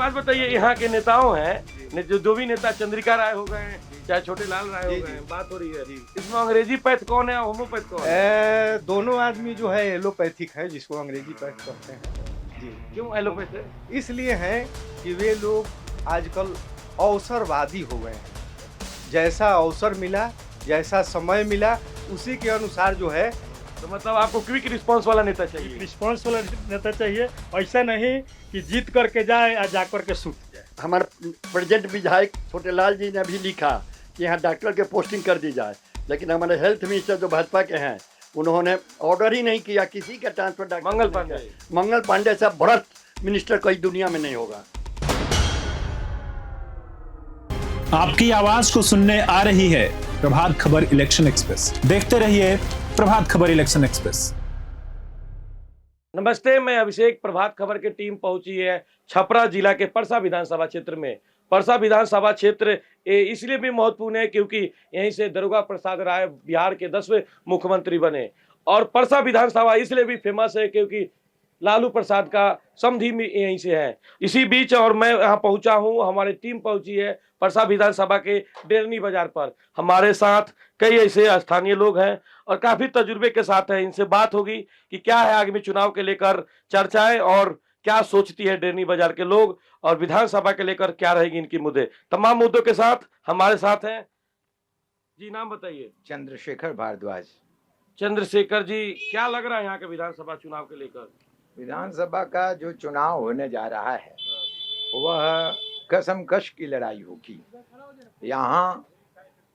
बात बताइए, यहाँ के नेताओं हैं जो भी नेता, चंद्रिका राय हो गए हैं, चाहे छोटे लाल राय हो गए हैं, बात हो रही है, इसमें अंग्रेजी पैथ कौन है, होम्योपैथ कौन है? दोनों आदमी जो है एलोपैथिक है, जिसको अंग्रेजी पैथ कहते हैं जी। क्यों एलोपैथ है? इसलिए है कि वे लोग आजकल अवसरवादी हो गए हैं। जैसा अवसर मिला, जैसा समय मिला, उसी के अनुसार जो है। तो मतलब आपको क्विक रिस्पांस वाला नेता चाहिए? रिस्पॉन्स वाला नेता चाहिए, ऐसा नहीं कि जीत करके जाए या जा करके सूत जाए। हमारे प्रेजेंट विधायक छोटे लाल जी ने भी लिखा कि यहाँ डॉक्टर के पोस्टिंग कर दी जाए, लेकिन हमारे हेल्थ मिनिस्टर जो भाजपा के हैं उन्होंने ऑर्डर ही नहीं किया किसी का ट्रांसफर। मंगल पांडे साहब भ्रष्ट मिनिस्टर कोई दुनिया में नहीं होगा। आपकी आवाज को सुनने आ रही है प्रभात खबर इलेक्शन एक्सप्रेस। देखते रहिए प्रभात खबर इलेक्शन एक्सप्रेस। नमस्ते, मैं अभिषेक। प्रभात खबर की टीम पहुंची है छपरा जिला के परसा विधानसभा क्षेत्र में। परसा विधानसभा क्षेत्र इसलिए भी महत्वपूर्ण है क्योंकि यहीं से दारोगा प्रसाद राय बिहार के 10वें मुख्यमंत्री बने, और परसा विधानसभा इसलिए भी फेमस है क्योंकि लालू प्रसाद का समधी भी यहीं से है। इसी बीच और मैं यहाँ पहुंचा हूँ, हमारी टीम पहुंची है परसा विधानसभा के डेरनी बाजार पर। हमारे साथ कई ऐसे स्थानीय लोग हैं और काफी तजुर्बे के साथ हैं। इनसे बात होगी कि क्या है आगामी चुनाव के लेकर चर्चाएं और क्या सोचती है डेरनी बाजार के लोग, और विधानसभा के लेकर क्या रहेगी इनकी मुद्दे। तमाम मुद्दों के साथ हमारे साथ हैं जी। नाम बताइए। चंद्रशेखर भारद्वाज। चंद्रशेखर जी, क्या लग रहा है यहाँ के विधानसभा चुनाव के लेकर? विधानसभा का जो चुनाव होने जा रहा है वह कसमकश की लड़ाई होगी। यहाँ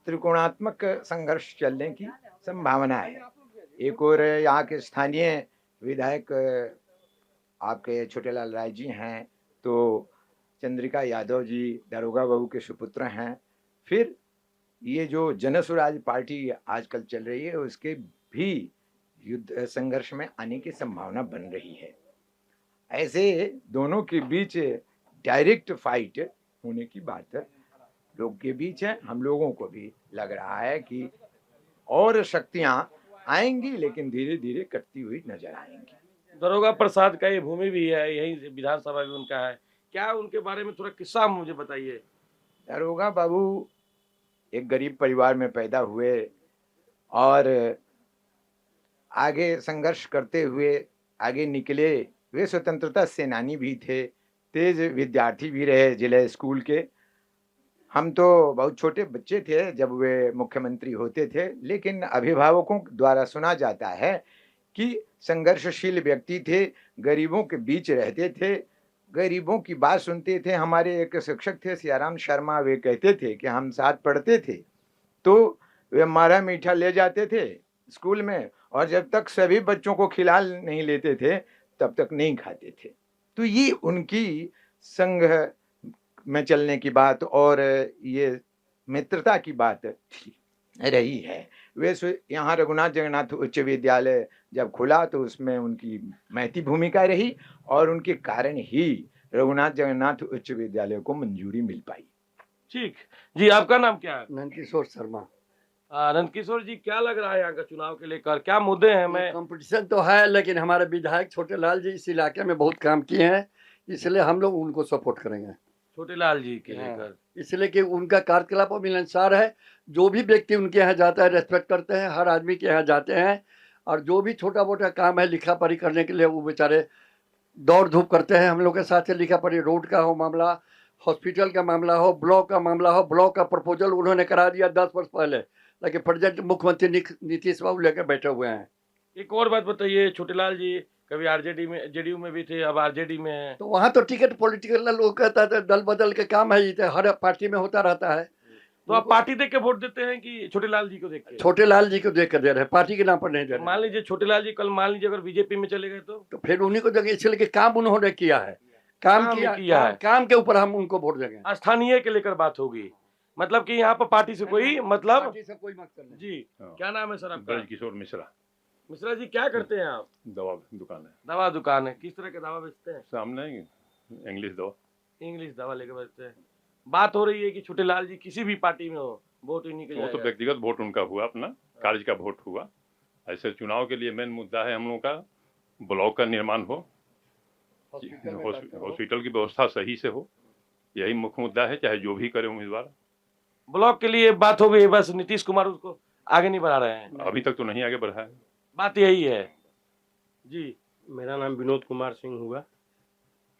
त्रिकोणात्मक संघर्ष चलने की संभावना है। एक और यहाँ के स्थानीय विधायक आपके छोटेलाल राय जी हैं, तो चंद्रिका यादव जी दारोगा बाबू के सुपुत्र हैं। फिर ये जो जनसुराज पार्टी आजकल चल रही है उसके भी युद्ध संघर्ष में आने की संभावना बन रही है। ऐसे दोनों के बीच डायरेक्ट फाइट होने की बात लोग के बीच है। हम लोगों को भी लग रहा है कि और शक्तियां आएंगी, लेकिन धीरे धीरे कटती हुई नजर आएंगी। दारोगा प्रसाद का ये भूमि भी है, यही विधानसभा भी उनका है। क्या उनके बारे में थोड़ा किस्सा मुझे बताइए। दारोगा बाबू एक गरीब परिवार में पैदा हुए और आगे संघर्ष करते हुए आगे निकले। वे स्वतंत्रता सेनानी भी थे, तेज विद्यार्थी भी रहे जिला स्कूल के। हम तो बहुत छोटे बच्चे थे जब वे मुख्यमंत्री होते थे, लेकिन अभिभावकों द्वारा सुना जाता है कि संघर्षशील व्यक्ति थे, गरीबों के बीच रहते थे, गरीबों की बात सुनते थे। हमारे एक शिक्षक थे सियाराम शर्मा, वे कहते थे कि हम साथ पढ़ते थे तो वे मारा मीठा ले जाते थे स्कूल में, और जब तक सभी बच्चों को खिला नहीं लेते थे तब तक नहीं खाते थे। तो ये उनकी संघ में चलने की बात और ये मित्रता की बात रही है। वे यहाँ रघुनाथ जगन्नाथ उच्च विद्यालय जब खुला तो उसमें उनकी महती भूमिका रही, और उनके कारण ही रघुनाथ जगन्नाथ उच्च विद्यालय को मंजूरी मिल पाई। ठीक जी, आपका नाम क्या है? नंदकिशोर शर्मा। नंदकिशोर जी, क्या लग रहा है यहाँ का चुनाव के लेकर, क्या मुद्दे हैं? मैं कंपटीशन तो है, लेकिन हमारे विधायक छोटे लाल जी इस इलाके में बहुत काम किए हैं, इसलिए हम लोग उनको सपोर्ट करेंगे। छोटे लाल जी के लेकर इसलिए कि उनका कार्यकलाप मिलनसार है। जो भी व्यक्ति उनके यहाँ जाता है रेस्पेक्ट करते हैं, हर आदमी के यहाँ जाते हैं, और जो भी छोटा मोटा काम है लिखा पढ़ी करने के लिए वो बेचारे दौड़ धूप करते हैं हम लोग के साथ। लिखा पढ़ी रोड का हो मामला, हॉस्पिटल का मामला हो, ब्लॉक का मामला हो, ब्लॉक का प्रपोजल उन्होंने करा दिया 10 वर्ष पहले, लेकिन प्रेजेंट मुख्यमंत्री नीतीश बाबू लेकर बैठे हुए हैं। एक और बात बताइए, छोटेलाल जी कभी आरजेडी में, जेडीयू में भी थे, अब आरजेडी में है, तो वहाँ तो टिकट पॉलिटिकल लोग कहता था दल बदल के काम है, ये हर पार्टी में होता रहता है। तो आप पार्टी देख के वोट देते हैं कि छोटेलाल जी को देख के? छोटे लाल जी को देख कर दे रहे हैं, पार्टी के नाम पर नहीं दे रहे। मान लीजिए छोटेलाल जी कल मान लीजिए अगर बीजेपी में चले गए तो फिर उन्हीं को देंगे, इसलिए कि काम उन्होंने किया है, काम किया है, काम के ऊपर हम उनको वोट देंगे। स्थानीय के लेकर बात होगी, मतलब कि यहाँ पर पार्टी से कोई मतलब पार्टी से कोई मत करना जी। क्या नाम है सर आपका? ब्रजकिशोर मिश्रा। मिश्रा जी, क्या करते हैं आप? दवा दुकान है, दवा दुकान है। किस तरह के दवा बेचते हैं? सामने इंग्लिश दवा। इंग्लिश दवा लेकर बेचते हैं। बात हो रही है कि छोटेलाल जी किसी भी पार्टी में हो, वोट इन्हीं के वो तो जाएगा। व्यक्तिगत वोट उनका हुआ, अपना कार्य का वोट हुआ। ऐसे चुनाव के लिए मेन मुद्दा है हम लोगों का ब्लॉक का निर्माण हो, हॉस्पिटल की व्यवस्था सही से हो, यही मुख्य मुद्दा है, चाहे जो भी करे उम्मीदवार। ब्लॉक के लिए बात हो गई, बस नीतीश कुमार उसको आगे नहीं बढ़ा रहे हैं, अभी तक तो नहीं आगे बढ़ा है। बात यही है जी। मेरा नाम विनोद कुमार सिंह हुआ।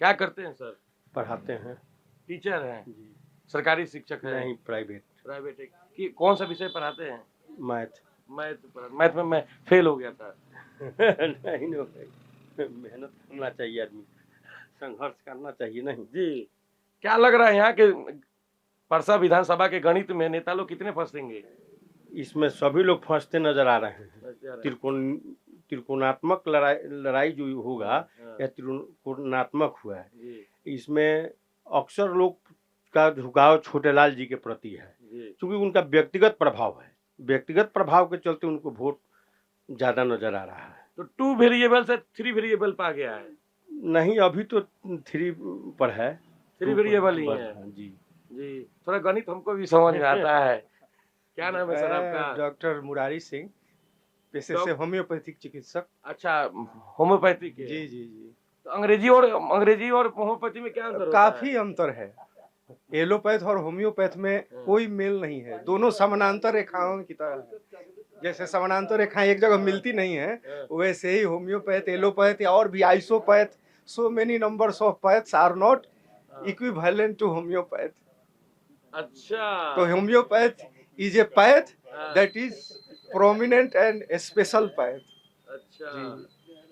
क्या करते हैं सर? पढ़ाते हैं टीचर हैं? जी। सरकारी शिक्षक हैं? नहीं, प्राइवेट। प्राइवेट है कि कौन सा विषय पढ़ाते हैं? मैथ। मैथ में मैं फेल हो गया था। नहीं हो गई, मेहनत करना चाहिए, आदमी संघर्ष करना चाहिए। नहीं जी, क्या लग रहा है यहाँ के परसा विधानसभा के गणित में नेता लोग कितने फंसेंगे? इसमें सभी लोग फंसते नजर आ रहे हैं। त्रिकोणात्मक लड़ाई जो होगा या त्रिकोणात्मक हुआ है, इसमें अक्सर लोग का झुकाव छोटेलाल जी के प्रति है, क्योंकि उनका व्यक्तिगत प्रभाव है। व्यक्तिगत प्रभाव के चलते उनको वोट ज्यादा नजर आ रहा है। तो 2 वेरिएबल से 3 वेरिएबल पा गया है? नहीं, अभी तो 3 पर है। 3 वेरिएबल ही है जी। जी, थोड़ा गणित हमको भी समझ में आता है। क्या नाम है सर आपका? डॉक्टर मुरारी सिंह, पेशे से होम्योपैथिक चिकित्सक। अच्छा, होम्योपैथी के? जी जी जी। तो अंग्रेजी और होम्योपैथी में क्या अंतर होता है? काफी अंतर है। एलोपैथ और होम्योपैथ में कोई मेल नहीं है, दोनों समानांतर रेखाओं की तरह है। जैसे समानांतर रेखाएं एक जगह मिलती नहीं है, वैसे ही होम्योपैथ, एलोपैथ और भी isopath, so many numbers of paths are not equivalent to homeopath. अच्छा, तो homeopath is a path that is prominent and special path. अच्छा,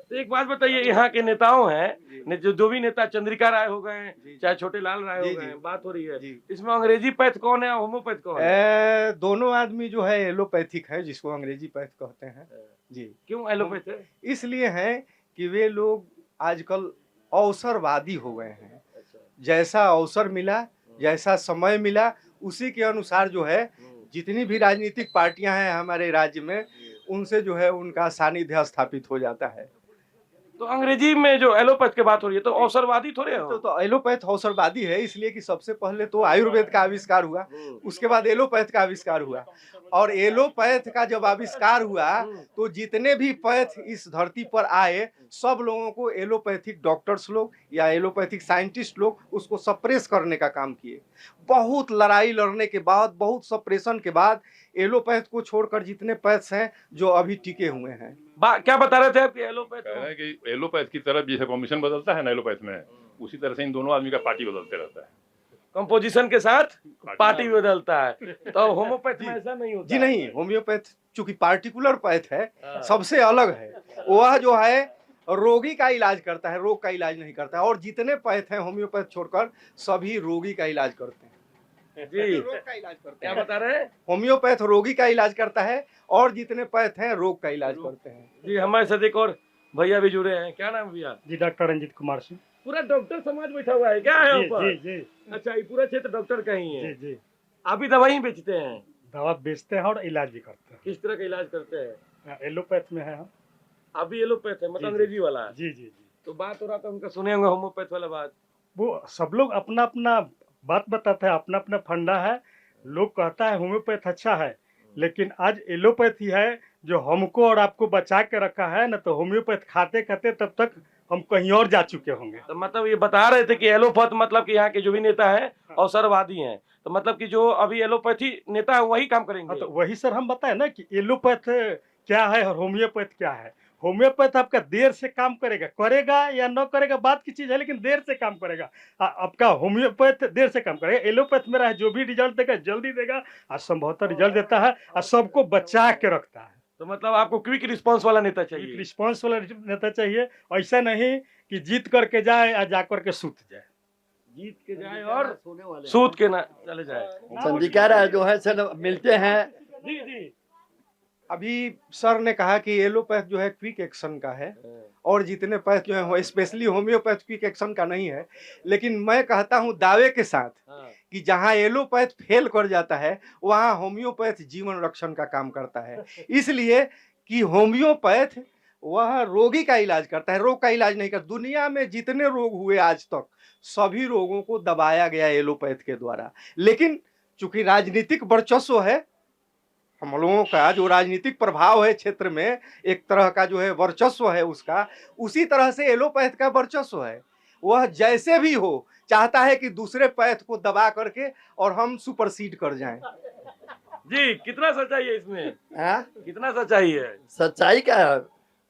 तो एक बात बताइए, यहाँ के नेताओं हैं, जो भी नेता, चंद्रिका राय हो गए हैं, चाहे छोटे लाल राय हो गए हैं, बात हो रही है, इसमें अंग्रेजी पैथ कौन है और होम्योपैथ कौन है? दोनों आदमी जो है एलोपैथिक है, जिसको अंग्रेजी पैथ कहते हैं जी। क्यों एलोपैथ है? इसलिए है कि वे लोग आजकल अवसरवादी हो गए हैं। जैसा अवसर मिला, जैसा समय मिला, उसी के अनुसार जो है जितनी भी राजनीतिक पार्टियां हैं हमारे राज्य में, उनसे जो है उनका सानिध्य स्थापित हो जाता है। तो अंग्रेजी में जो एलोपैथ की बात हो रही है, तो अवसरवादी थोड़े हो? तो एलोपैथ अवसरवादी है, इसलिए कि सबसे पहले तो आयुर्वेद का आविष्कार हुआ, उसके बाद एलोपैथ का आविष्कार हुआ, और एलोपैथ का जब आविष्कार हुआ तो जितने भी पैथ इस धरती पर आए, सब लोगों को एलोपैथिक डॉक्टर्स लोग या एलोपैथिक साइंटिस्ट लोग उसको सप्रेस करने का काम किए। बहुत लड़ाई लड़ने के बाद, बहुत सप्रेशन के बाद एलोपैथ को छोड़कर जितने पैथ्स हैं जो अभी टिके हुए हैं। क्या बता रहे थे आप कि एलोपैथ? कह रहे हैं कि एलोपैथ की तरफ जैसे कमीशन बदलता है ना एलोपैथ में, उसी तरह से इन दोनों आदमी का पार्टी बदलते रहता है। कंपोजिशन के साथ पार्टी बदलता है, तो होम्योपैथ में ऐसा नहीं होता? जी नहीं, होम्योपैथ चूंकि पार्टिकुलर पैथ है, सबसे अलग है। वह जो है रोगी का इलाज करता है, रोग का इलाज नहीं करता है। और जितने पैथ हैं होम्योपैथ छोड़कर, सभी रोगी का इलाज करते हैं जी। रोग का इलाज करते क्या हैं। बता रहे हैं? होम्योपैथ रोगी का इलाज करता है और जितने पैथ हैं रोग का इलाज करते हैं जी। हमारे साथ एक और भैया भी जुड़े हैं, क्या नाम है भैया? जी, डॉक्टर रंजीत कुमार सिंह। पूरा डॉक्टर समाज बैठा हुआ है क्या है जी ऊपर? जी जी अच्छा, ये पूरा क्षेत्र डॉक्टर का ही जी है। जी। आप भी दवाई बेचते हैं? दवा बेचते हैं और इलाज भी करते किस तरह का इलाज करते हैं? हैं। एलोपैथ में है हम। आप भी एलोपैथ है, मतलब जी, अंग्रेजी वाला? जी जी जी। तो बात हो रहा था, उनका सुने होंगे होम्योपैथ वाला बात। वो सब लोग अपना अपना बात बताते हैं, अपना अपना फंडा है। लोग कहता है होम्योपैथ अच्छा है, लेकिन आज एलोपैथी है जो हमको और आपको बचा के रखा है ना। तो होम्योपैथ खाते खाते तब तक हम कहीं और जा चुके होंगे। तो मतलब ये बता रहे थे कि एलोपैथ मतलब कि यहाँ के जो भी नेता है अवसरवादी हैं, तो मतलब कि जो अभी एलोपैथी नेता है वही काम करेंगे। तो वही सर हम बताए ना कि एलोपैथ क्या है और होम्योपैथ क्या है। होम्योपैथ आपका देर से काम करेगा या न करेगा बात की चीज है, लेकिन देर से काम करेगा। आपका होम्योपैथ देर से काम करेगा। एलोपैथ मेरा है जो भी रिजल्ट देगा जल्दी देगा और संभवतः रिजल्ट देता है और सबको बचा के रखता है। तो मतलब आपको क्विक रिस्पांस वाला नेता चाहिए? रिस्पॉन्स वाला नेता चाहिए, ऐसा नहीं कि जीत करके जाए और जा करके सूत जाए। जीत के जाए और सूत के ना चले जाए। चंद्रिका राय जो है सर मिलते हैं। जी जी। अभी सर ने कहा कि एलोपैथ जो है क्विक एक्शन का है और जितने पैथ जो है स्पेशली होम्योपैथ क्विक एक्शन का नहीं है। लेकिन मैं कहता हूं दावे के साथ कि जहां एलोपैथ फेल कर जाता है वहां होम्योपैथ जीवन रक्षण का काम करता है। इसलिए कि होम्योपैथ वह रोगी का इलाज करता है, रोग का इलाज नहीं करता। दुनिया में जितने रोग हुए आज तक सभी रोगों को दबाया गया एलोपैथ के द्वारा। लेकिन चूंकि राजनीतिक वर्चस्व है, हम लोगों का जो राजनीतिक प्रभाव है क्षेत्र में, एक तरह का जो है वर्चस्व है उसका, उसी तरह से एलोपैथ का वर्चस्व है। वह जैसे भी हो चाहता है कि दूसरे पैथ को दबा करके और हम सुपरसीड कर जाएं। जी, कितना सच्चाई है इसमें? हाँ? कितना सच्चाई है? सच्चाई क्या है,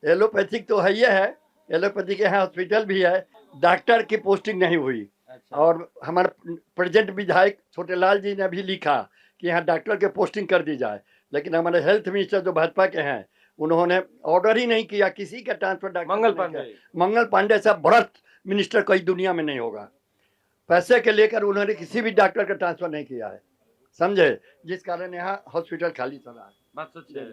एलोपैथिक तो है ही है, एलोपैथी के यहाँ हॉस्पिटल भी है, डॉक्टर की पोस्टिंग नहीं हुई। और हमारे प्रेजेंट विधायक छोटेलाल जी ने भी लिखा कि यहाँ डॉक्टर के पोस्टिंग कर दी जाए, लेकिन हमारे हेल्थ मिनिस्टर जो भाजपा के हैं उन्होंने ऑर्डर ही नहीं किया किसी का ट्रांसफर डॉक्टर। मंगल पांडे साहब भ्रष्ट मिनिस्टर कोई दुनिया में नहीं होगा। पैसे के लेकर उन्होंने किसी भी डॉक्टर का ट्रांसफर नहीं किया है, समझे, जिस कारण यहाँ हॉस्पिटल खाली चला है। बात सच है।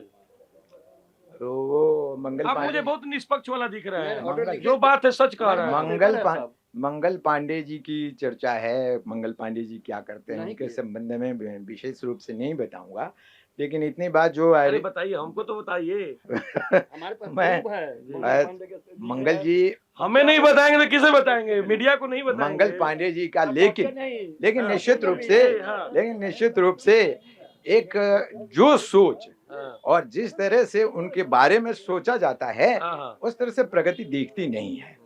तो वो मंगल आप मुझे पांडे, बहुत निष्पक्ष वाला दिख रहा है। मंगल- जो बात है सच कह रहा है। मंगल पांडे जी की चर्चा है। मंगल पांडे जी क्या करते हैं नहीं उनके किया। संबंध में विशेष रूप से नहीं बताऊंगा, लेकिन इतनी बात जो अरे बताइए, हमको तो बताइए। हमारे पास मैं- प्रूफ है। मंगल जी, हमें नहीं बताएंगे तो किसे बताएंगे? मीडिया को नहीं बताएंगे। मंगल पांडे जी का लेकिन हाँ, निश्चित रूप नहीं, से हाँ। लेकिन निश्चित रूप से एक जो सोच हाँ, और जिस तरह से उनके बारे में सोचा जाता है हाँ, हाँ। उस तरह से प्रगति दिखती नहीं है।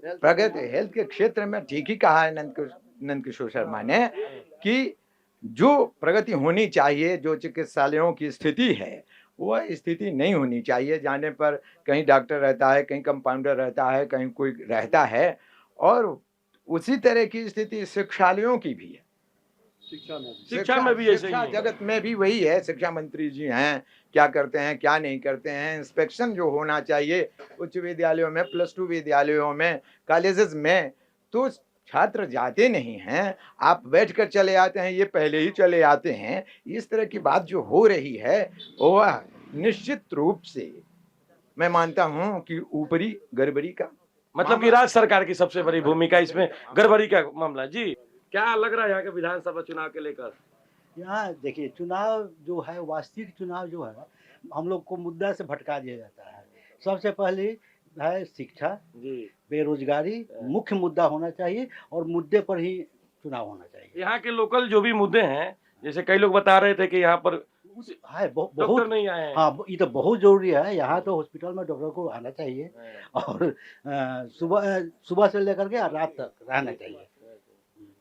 प्रगति हेल्थ के क्षेत्र में ठीक ही कहा है नंद किशोर शर्मा ने कि जो प्रगति होनी चाहिए, जो चिकित्सालयों की स्थिति है वह स्थिति नहीं होनी चाहिए। जाने पर कहीं डॉक्टर रहता है, कहीं कंपाउंडर रहता है, कहीं कोई रहता है, और उसी तरह की स्थिति शिक्षालयों की भी है। शिक्षा में भी ऐसे ही शिक्षा है। जगत में भी वही है। शिक्षा मंत्री जी हैं, क्या करते हैं क्या नहीं करते हैं। इंस्पेक्शन जो होना चाहिए उच्च विद्यालयों में, +2 विद्यालयों में, कॉलेजेस में, तो छात्र जाते नहीं हैं, आप बैठकर चले आते हैं, ये पहले ही चले आते हैं। इस तरह की बात जो हो रही है वह निश्चित रूप से मैं मानता हूं कि ऊपरी गड़बड़ी का मतलब कि राज्य सरकार की सबसे बड़ी भूमिका इसमें गड़बड़ी का मामला। जी, क्या लग रहा है यहाँ के विधानसभा चुनाव के लेकर? यहाँ देखिए, चुनाव जो है, वास्तविक चुनाव जो है, हम लोग को मुद्दा से भटका दिया जाता है। सबसे पहले है शिक्षा, जी, बेरोजगारी मुख्य मुद्दा होना चाहिए और मुद्दे पर ही चुनाव होना चाहिए। यहाँ के लोकल जो भी मुद्दे हैं, जैसे कई लोग बता रहे थे कि यहाँ पर है डॉक्टर बहुत, नहीं आए हैं। हाँ, ये तो बहुत जरूरी है। यहाँ तो हॉस्पिटल में डॉक्टर को आना चाहिए और सुबह से लेकर के रात तक रहना चाहिए।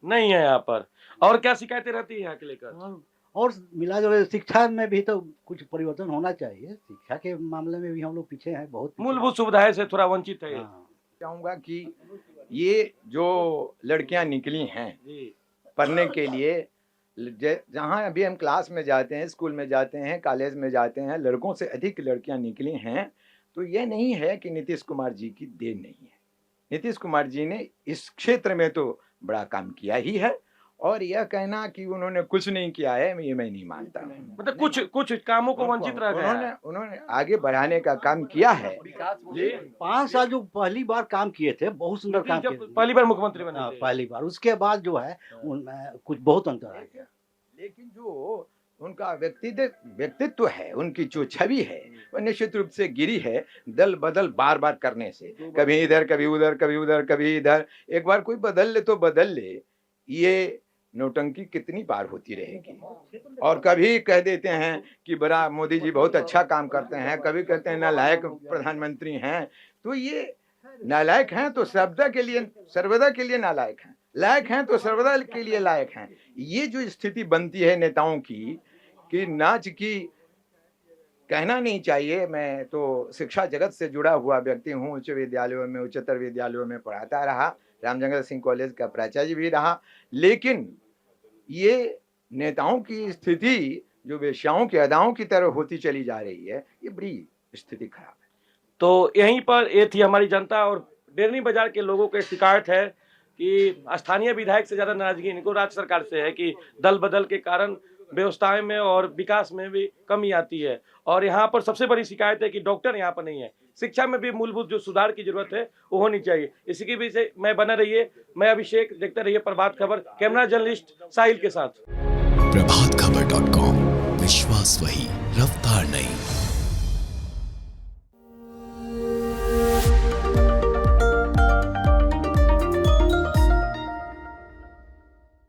नहीं है यहाँ पर। और क्या शिकायतें रहती है यहाँ के लेकर? और मिला जो शिक्षा में भी तो कुछ परिवर्तन होना चाहिए। शिक्षा के मामले में भी हम लोग पीछे हैं, बहुत पीछे मूलभूत सुविधाएं से थोड़ा वंचित है। हाँ। चाहूंगा कि ये जो लड़कियां निकली हैं जी, पढ़ने के लिए, जहां अभी हम क्लास में जाते हैं, स्कूल में जाते हैं, कॉलेज में जाते हैं, लड़कों से अधिक लड़कियां निकली हैं, तो ये नहीं है कि नीतीश कुमार जी की देन नहीं है। नीतीश कुमार जी ने इस क्षेत्र में तो बड़ा काम किया ही है, और यह कहना कि उन्होंने कुछ नहीं किया है ये मैं नहीं मानता हूं। मतलब कुछ कामों को वंचित रह गया है। उन्होंने आगे बढ़ाने का काम किया है। जी, 5 साल जो पहली बार काम किए थे, बहुत सुंदर काम किए जब थे। पहली बार मुख्यमंत्री बने हाँ, थे। पहली बार। उसके बाद जो है उनमें कुछ बहुत अंतर आ गया। लेकिन जो उनका व्यक्तित्व है, उनकी जो छवि है, वह निश्चित रूप से गिरी है दल बदल बार बार करने से। कभी इधर, कभी उधर, कभी उधर, कभी इधर। एक बार कोई बदल ले तो बदल ले, ये नौटंकी कितनी बार होती रहेगी। और कभी कह देते हैं कि बड़ा मोदी जी बहुत अच्छा काम करते हैं, कभी कहते हैं नालायक प्रधानमंत्री हैं। तो ये नालायक हैं तो सर्वदा के लिए नालायक हैं, लायक हैं तो सर्वदा के लिए लायक हैं। ये जो स्थिति बनती है नेताओं की, कि नाच की कहना नहीं चाहिए। मैं तो शिक्षा जगत से जुड़ा हुआ व्यक्ति हूँ, उच्च विद्यालयों में, उच्चतर विद्यालयों में पढ़ाता रहा, रामजंगल सिंह कॉलेज का प्राचार्य भी रहा। लेकिन ये नेताओं की स्थिति जो वेश्याओं की अदाओं की तरह होती चली जा रही है, ये बड़ी स्थिति खराब है। तो यहीं पर ये थी हमारी जनता और डेरनी बाजार के लोगों की शिकायत है कि स्थानीय विधायक से ज्यादा नाराजगी इनको राज्य सरकार से है कि दल बदल के कारण व्यवस्थाएं में और विकास में भी कमी आती है। और यहाँ पर सबसे बड़ी शिकायत है कि डॉक्टर यहाँ पर नहीं है। शिक्षा में भी मूलभूत जो सुधार की जरूरत है वो होनी चाहिए। इसी की वजह से मैं बना रहिए, मैं अभिषेक, देखते रहिए प्रभात खबर। कैमरा जर्नलिस्ट साहिल के साथ। प्रभातखबर.com, विश्वास वही, रफ्तार नहीं।